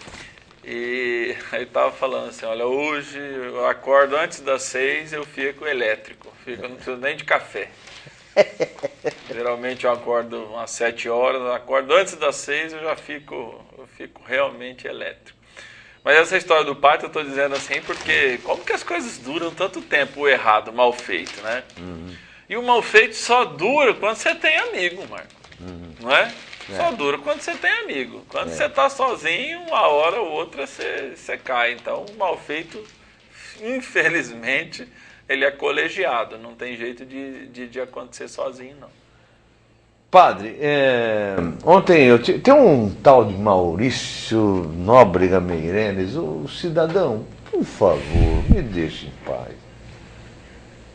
E aí estava falando assim, olha, hoje eu acordo antes das 6, eu fico elétrico, eu não preciso nem de café. Geralmente eu acordo umas 7 horas, eu acordo antes das 6, eu fico realmente elétrico. Mas essa história do pátio eu estou dizendo assim porque como que as coisas duram tanto tempo, o errado, o mal feito, né? E o mal feito só dura quando você tem amigo, Marco, não é? Só dura quando você tem amigo. Quando você está sozinho, uma hora ou outra você cai. Então, o mal feito, infelizmente, ele é colegiado. Não tem jeito de acontecer sozinho, não. Padre, ontem tem um tal de Maurício Nóbrega Meireles, o cidadão, por favor, me deixe em paz.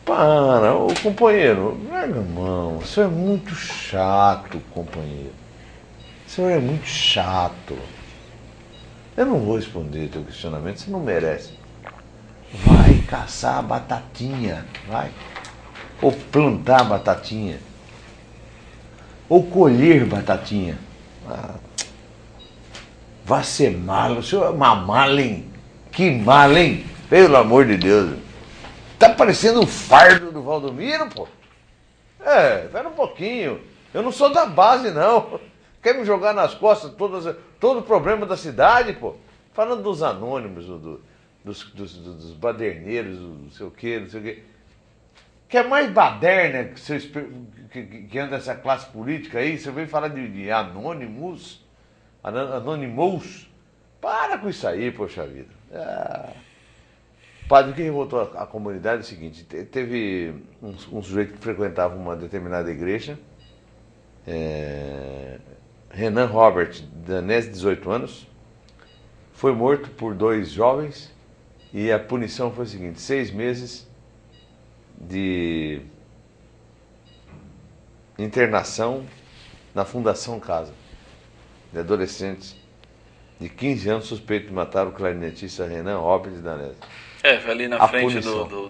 Para, ô companheiro, larga a mão, o senhor é muito chato, companheiro. O senhor é muito chato. Eu não vou responder teu questionamento, você não merece. Vai caçar a batatinha, vai. Ou plantar batatinha. Ou colher batatinha. Vai ser malo, o senhor é uma mala, hein? Que mala, hein? Pelo amor de Deus. Tá parecendo o fardo do Valdomiro, pô. Espera um pouquinho. Eu não sou da base, não. Quer me jogar nas costas todo o problema da cidade, pô? Falando dos anônimos, dos baderneiros, não sei o quê. Que é mais baderna que anda essa classe política aí? Você veio falar de anônimos? Anonymous? Para com isso aí, poxa vida. Padre, o que revoltou a comunidade é o seguinte, teve um sujeito que frequentava uma determinada igreja, Renan Robert Danese, 18 anos, foi morto por 2 jovens e a punição foi a seguinte, 6 meses de internação na Fundação Casa, de adolescentes de 15 anos suspeitos de matar o clarinetista Renan Robert Danese. Foi ali na frente punição, do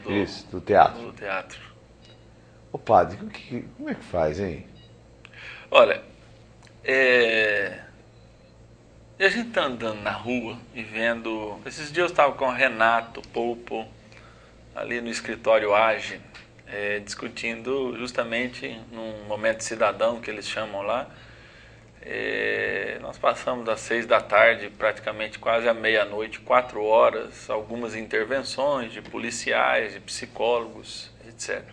teatro. Do teatro. Ô padre, como é que faz, hein? Olha, a gente tá andando na rua e vendo... Esses dias eu estava com o Renato Polpo, ali no escritório AGE, discutindo justamente num momento cidadão que eles chamam lá. Nós passamos das 6 da tarde, praticamente quase à meia-noite, 4 horas, algumas intervenções de policiais, de psicólogos, etc.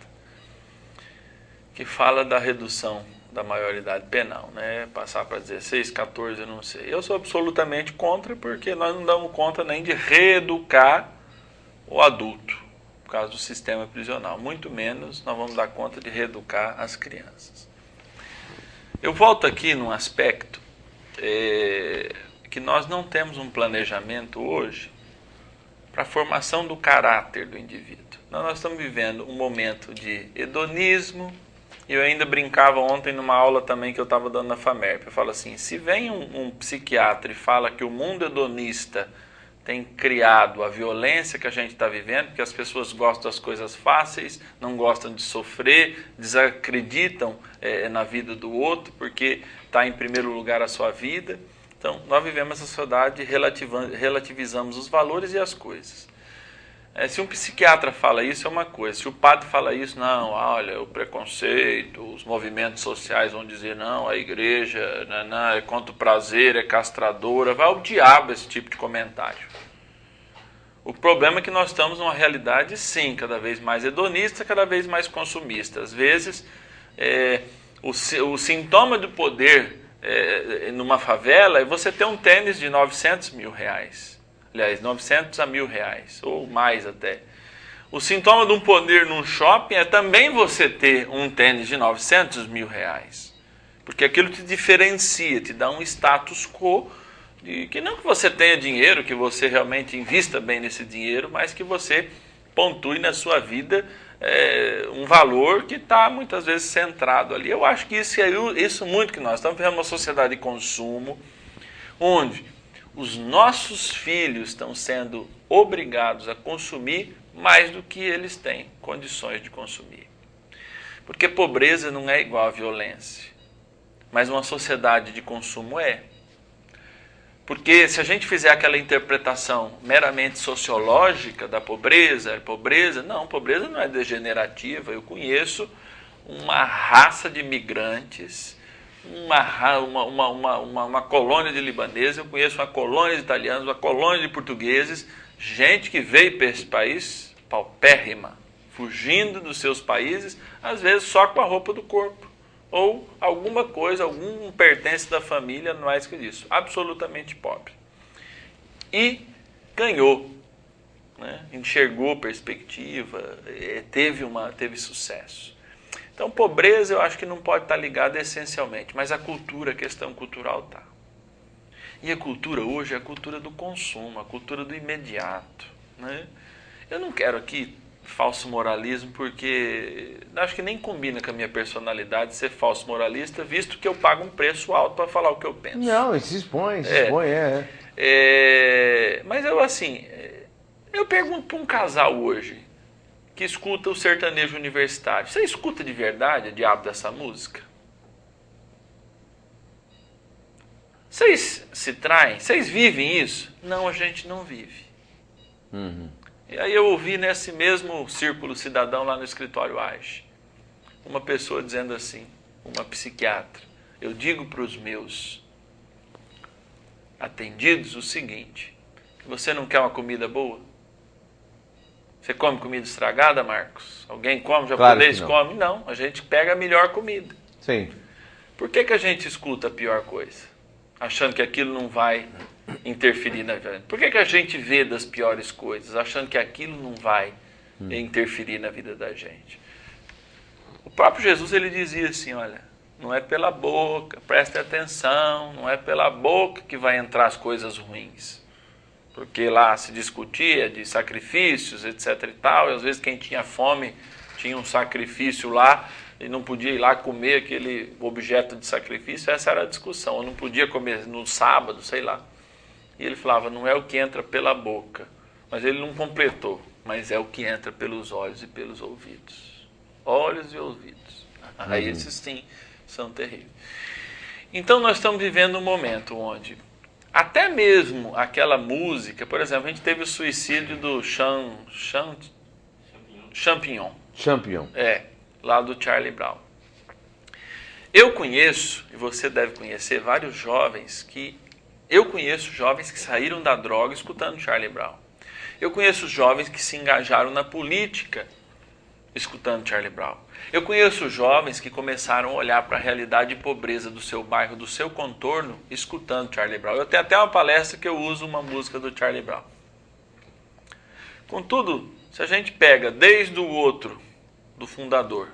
Que fala da redução da maioridade penal, né? Passar para 16, 14, eu não sei. Eu sou absolutamente contra, porque nós não damos conta nem de reeducar o adulto, por causa do sistema prisional. Muito menos nós vamos dar conta de reeducar as crianças. Eu volto aqui num aspecto que nós não temos um planejamento hoje para a formação do caráter do indivíduo. Nós estamos vivendo um momento de hedonismo, e eu ainda brincava ontem numa aula também que eu estava dando na FAMERP. Eu falo assim, se vem um psiquiatra e fala que o mundo hedonista tem criado a violência que a gente está vivendo, porque as pessoas gostam das coisas fáceis, não gostam de sofrer, desacreditam na vida do outro, porque está em primeiro lugar a sua vida. Então, nós vivemos essa sociedade, relativizamos os valores e as coisas. Se um psiquiatra fala isso, é uma coisa. Se o padre fala isso, não, olha, o preconceito, os movimentos sociais vão dizer, não, a igreja é contra o prazer, é castradora, vai ao diabo esse tipo de comentário. O problema é que nós estamos numa realidade, sim, cada vez mais hedonista, cada vez mais consumista. Às vezes, o sintoma do poder numa favela é você ter um tênis de 900 mil reais. Aliás, 900 a R$1.000, ou mais até. O sintoma de um poder num shopping é também você ter um tênis de 900 mil reais. Porque aquilo te diferencia, te dá um status quo, que não que você tenha dinheiro, que você realmente invista bem nesse dinheiro, mas que você pontue na sua vida um valor que está muitas vezes centrado ali. Eu acho que isso muito que nós estamos vivendo uma sociedade de consumo, onde os nossos filhos estão sendo obrigados a consumir mais do que eles têm condições de consumir. Porque pobreza não é igual a violência, mas uma sociedade de consumo é. Porque se a gente fizer aquela interpretação meramente sociológica da pobreza, não é degenerativa. Eu conheço uma raça de imigrantes, uma colônia de libaneses, eu conheço uma colônia de italianos, uma colônia de portugueses, gente que veio para esse país paupérrima, fugindo dos seus países, às vezes só com a roupa do corpo. Ou alguma coisa, algum pertence da família, não é mais que isso. Absolutamente pobre. E ganhou, né? Enxergou perspectiva, teve sucesso. Então, pobreza eu acho que não pode estar ligada essencialmente, mas a cultura, a questão cultural está. E a cultura hoje é a cultura do consumo, a cultura do imediato, né? Eu não quero aqui falso moralismo, porque acho que nem combina com a minha personalidade ser falso moralista, visto que eu pago um preço alto para falar o que eu penso. Não, se expõe, Mas eu pergunto para um casal hoje, que escuta o sertanejo universitário, você escuta de verdade o diabo dessa música? Vocês se traem? Vocês vivem isso? Não, a gente não vive. E aí eu ouvi nesse mesmo círculo cidadão lá no escritório AGE, uma pessoa dizendo assim, uma psiquiatra, eu digo para os meus atendidos o seguinte, você não quer uma comida boa? Você come comida estragada, Marcos? Alguém come? Japonês come? Não, a gente pega a melhor comida. Sim. Por que a gente escuta a pior coisa? Achando que aquilo não vai interferir na vida. Por que a gente vê das piores coisas, achando que aquilo não vai interferir na vida da gente? O próprio Jesus, ele dizia assim, olha, não é pela boca, prestem atenção, não é pela boca que vai entrar as coisas ruins. Porque lá se discutia de sacrifícios, etc e tal, e às vezes quem tinha fome tinha um sacrifício lá, e não podia ir lá comer aquele objeto de sacrifício, essa era a discussão, eu não podia comer no sábado, sei lá. E ele falava, não é o que entra pela boca, mas ele não completou, mas é o que entra pelos olhos e pelos ouvidos. Olhos e ouvidos. Aí esses sim são terríveis. Então nós estamos vivendo um momento onde, até mesmo aquela música, por exemplo, a gente teve o suicídio do Champignon. Lá do Charlie Brown. Eu conheço, e você deve conhecer, vários jovens que... Eu conheço jovens que saíram da droga escutando Charlie Brown. Eu conheço jovens que se engajaram na política escutando Charlie Brown. Eu conheço jovens que começaram a olhar para a realidade de pobreza do seu bairro, do seu contorno, escutando Charlie Brown. Eu tenho até uma palestra que eu uso uma música do Charlie Brown. Contudo, se a gente pega desde o outro, do fundador,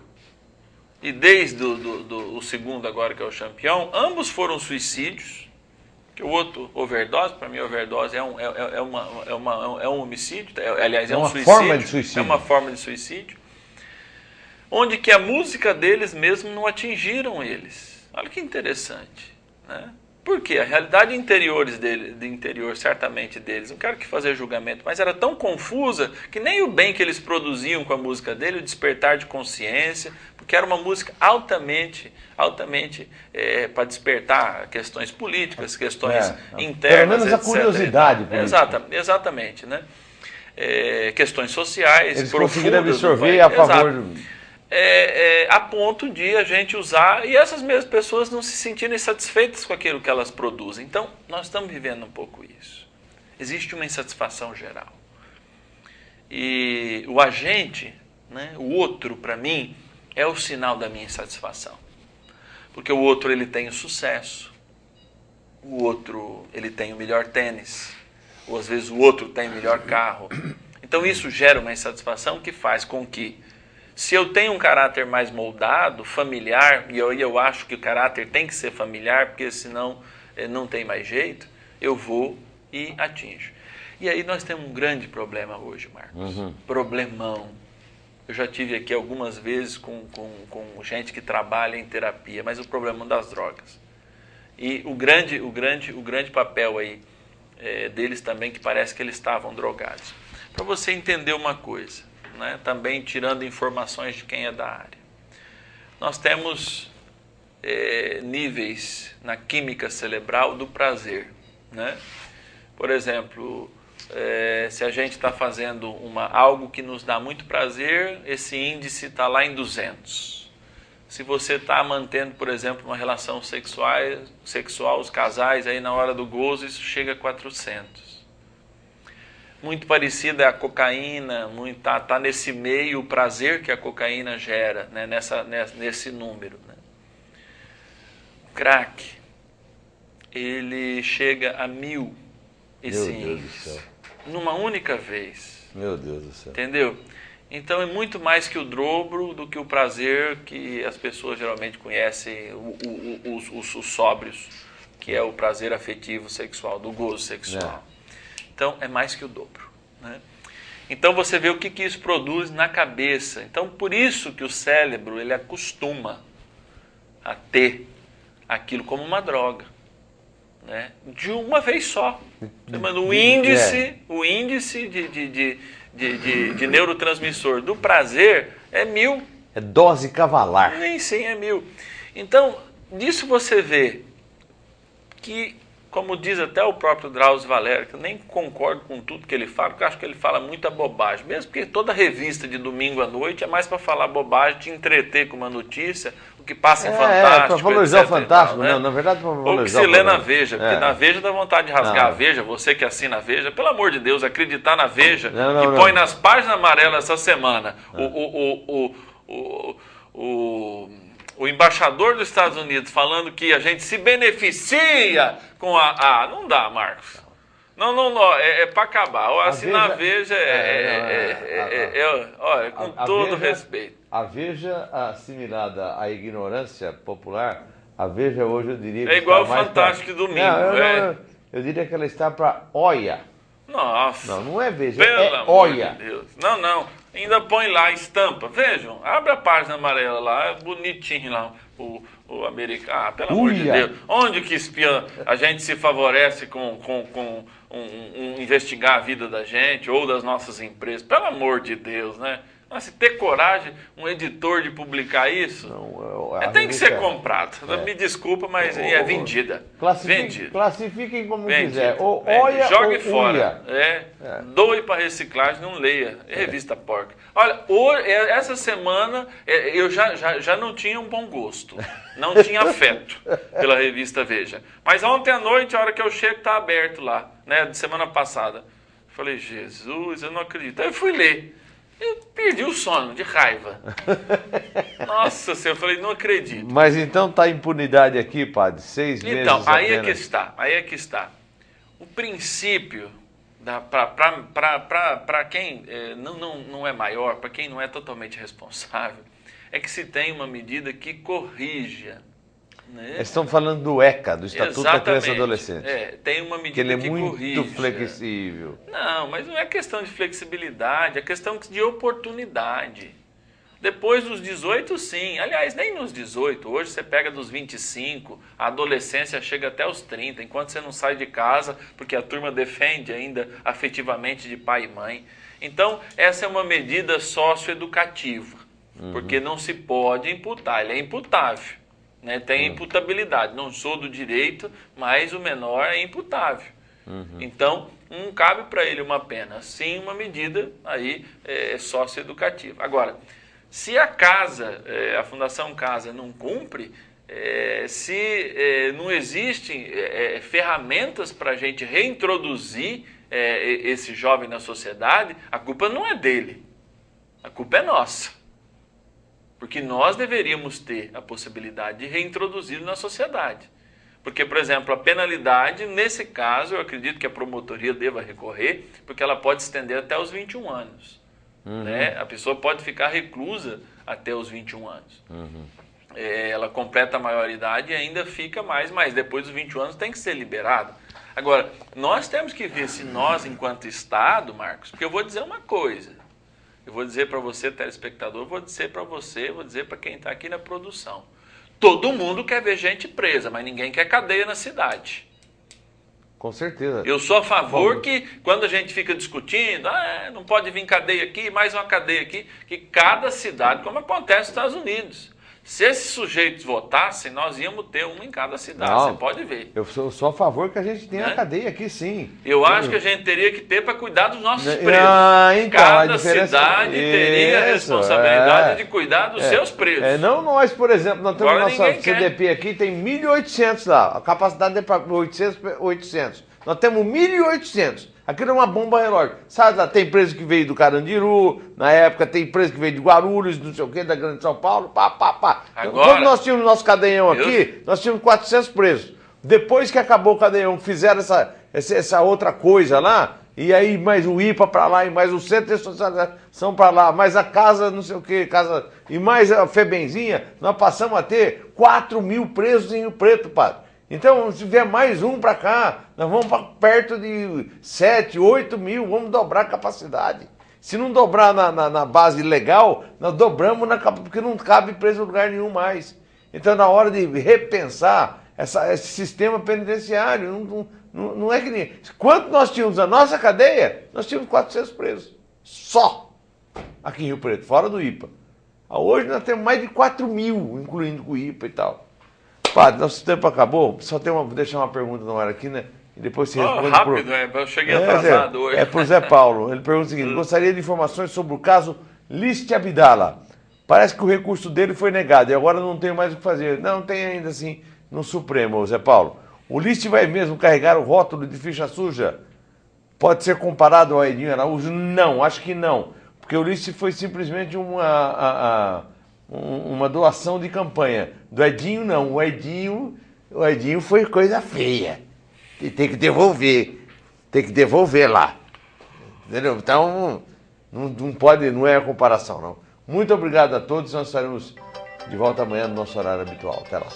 e desde o segundo agora, que é o Champignon, ambos foram suicídios, que o outro, overdose, para mim overdose é um homicídio, aliás, é um suicídio. Forma de suicídio. É uma forma de suicídio, onde que a música deles mesmo não atingiram eles. Olha que interessante, né? Por quê? A realidade interior certamente deles, não quero que fazer julgamento, mas era tão confusa que nem o bem que eles produziam com a música dele, o despertar de consciência, porque era uma música altamente para despertar questões políticas, questões internas, pelo menos a curiosidade política. Exatamente, né? Questões sociais, eles conseguiram absorver a favor... a ponto de a gente usar, e essas mesmas pessoas não se sentirem satisfeitas com aquilo que elas produzem. Então, nós estamos vivendo um pouco isso. Existe uma insatisfação geral. E o agente, né, o outro, para mim, é o sinal da minha insatisfação. Porque o outro, ele tem o sucesso. O outro, ele tem o melhor tênis. Ou, às vezes, o outro tem o melhor carro. Então, isso gera uma insatisfação que faz com que, se eu tenho um caráter mais moldado, familiar, e eu acho que o caráter tem que ser familiar, porque senão não tem mais jeito, eu vou e atinjo. E aí nós temos um grande problema hoje, Marcos. Problemão. Eu já tive aqui algumas vezes com gente que trabalha em terapia, mas o problema das drogas. E o grande papel aí deles também, que parece que eles estavam drogados. Para você entender uma coisa, né, também tirando informações de quem é da área. Nós temos níveis na química cerebral do prazer, né? Por exemplo, se a gente está fazendo algo que nos dá muito prazer, esse índice está lá em 200. Se você está mantendo, por exemplo, uma relação sexual, os casais, aí na hora do gozo, isso chega a 400. Muito parecida é a cocaína, tá nesse meio o prazer que a cocaína gera, né, nesse número. Né? O crack, ele chega a 1000, esse índice, numa única vez. Meu Deus do céu. Entendeu? Então é muito mais que o dobro do que o prazer que as pessoas geralmente conhecem, os sóbrios, que é o prazer afetivo sexual, do gozo sexual. Então é mais que o dobro. Né? Então você vê o que isso produz na cabeça. Então por isso que o cérebro ele acostuma a ter aquilo como uma droga. Né? De uma vez só. O índice de neurotransmissor do prazer é 1000. É dose cavalar. Sim, é 1000. Então, disso você vê que, como diz até o próprio Drauzio Varela, que eu nem concordo com tudo que ele fala, porque eu acho que ele fala muita bobagem. Mesmo porque toda revista de domingo à noite é mais para falar bobagem, te entreter com uma notícia, o que passa em Fantástico. Para valorizar o Fantástico, tal, né? Na verdade, para valorizar. Ou que se lê na Veja, porque na Veja dá vontade de rasgar a Veja, você que assina a Veja, pelo amor de Deus, acreditar na Veja, põe nas páginas amarelas essa semana o embaixador dos Estados Unidos falando que a gente se beneficia com não dá, Marcos. Não, é para acabar. Ou assinar a Veja olha, com todo respeito. A Veja, assimilada à ignorância popular, a Veja hoje eu diria que é igual o Fantástico de domingo. Eu diria que ela está para Oia. Nossa. Não é Veja, é Oia. De Deus. Não. Ainda põe lá a estampa. Vejam, abre a página amarela lá, é bonitinho lá, o americano. Pelo amor de Deus. Onde que a gente se favorece com investigar a vida da gente ou das nossas empresas? Pelo amor de Deus, né? Mas se ter coragem, um editor de publicar isso, tem que ser comprado. Me desculpa, mas é vendida. Classifiquem como quiser. Olha, jogue fora. Doe para reciclagem, não leia. Revista porca. Olha, essa semana eu já não tinha um bom gosto. Não tinha afeto pela revista Veja. Mas ontem à noite, a hora que eu chego, está aberto lá, né, de semana passada. Falei, Jesus, eu não acredito. Aí eu fui ler. Eu perdi o sono de raiva. Nossa Senhora, eu falei, não acredito. Mas então está a impunidade aqui, padre, 6 meses Então, aí apenas. é que está. O princípio, para quem não é maior, para quem não é totalmente responsável, é que se tem uma medida que corrija. Né? Estão falando do ECA, do Estatuto da Criança e Adolescente. Tem uma medida que ele é muito corrige. Flexível. Não, mas não é questão de flexibilidade, é questão de oportunidade. Depois dos 18, sim. Aliás, nem nos 18. Hoje você pega dos 25, a adolescência chega até os 30, enquanto você não sai de casa, porque a turma defende ainda afetivamente de pai e mãe. Então, essa é uma medida socioeducativa, porque não se pode imputar, ele é imputável. Né, tem imputabilidade, não sou do direito, mas o menor é imputável. Então, não cabe para ele uma pena, sim uma medida aí socioeducativa. Agora, se a casa, a Fundação Casa não cumpre, se não existem ferramentas para a gente reintroduzir esse jovem na sociedade, a culpa não é dele, a culpa é nossa. Porque nós deveríamos ter a possibilidade de reintroduzir na sociedade. Porque, por exemplo, a penalidade, nesse caso, eu acredito que a promotoria deva recorrer, porque ela pode estender até os 21 anos. Né? A pessoa pode ficar reclusa até os 21 anos. Ela completa a maioridade e ainda fica mais, mas depois dos 21 anos tem que ser liberada. Agora, nós temos que ver se nós, enquanto Estado, Marcos, porque eu vou dizer uma coisa, eu vou dizer para você, telespectador, eu vou dizer para você, eu vou dizer para quem está aqui na produção. Todo mundo quer ver gente presa, mas ninguém quer cadeia na cidade. Com certeza. Eu sou a favor que, quando a gente fica discutindo, não pode vir cadeia aqui, mais uma cadeia aqui, que cada cidade, como acontece nos Estados Unidos, se esses sujeitos votassem, nós íamos ter uma em cada cidade, não, você pode ver. Eu sou a favor que a gente tenha a cadeia aqui, sim. Eu acho que a gente teria que ter para cuidar dos nossos presos. Então, cada cidade teria a responsabilidade de cuidar dos seus presos. Não nós, por exemplo, nós temos nossa CDP aqui, tem 1.800 lá, a capacidade é para 800. Nós temos 1.800. Aquilo é uma bomba relógio. Sabe lá, tem preso que veio do Carandiru, na época tem preso que veio de Guarulhos, não sei o quê, da Grande São Paulo, pá. Agora, quando nós tínhamos nosso cadeião aqui, nós tínhamos 400 presos. Depois que acabou o cadeião, fizeram essa outra coisa lá, e aí mais o IPA para lá, e mais o centro de socialização para lá, mais a casa, não sei o quê, e mais a FEBEMzinha, nós passamos a ter 4.000 presos em Rio Preto, padre. Então, se vier mais um para cá, nós vamos para perto de 7, 8 mil, vamos dobrar a capacidade. Se não dobrar na base legal, nós dobramos porque não cabe preso em lugar nenhum mais. Então, na hora de repensar esse sistema penitenciário, não é que nem... Quanto nós tínhamos na nossa cadeia, nós tínhamos 400 presos. Só. Aqui em Rio Preto, fora do IPA. Hoje nós temos mais de 4.000, incluindo com o IPA e tal. Padre, nosso tempo acabou, só vou deixar uma pergunta no ar aqui, né? E depois você responde. Rápido, eu cheguei atrasado hoje. É para o Zé Paulo. Ele pergunta o seguinte: gostaria de informações sobre o caso Liste Abdala. Parece que o recurso dele foi negado e agora não tem mais o que fazer. Não, tem ainda assim no Supremo, Zé Paulo. O Liste vai mesmo carregar o rótulo de ficha suja? Pode ser comparado ao Edinho Araújo? Não, acho que não. Porque o Liste foi simplesmente uma doação de campanha. Do Edinho, não. O Edinho foi coisa feia. E tem que devolver. Tem que devolver lá. Entendeu? Então, não é a comparação, não. Muito obrigado a todos. Nós estaremos de volta amanhã no nosso horário habitual. Até lá.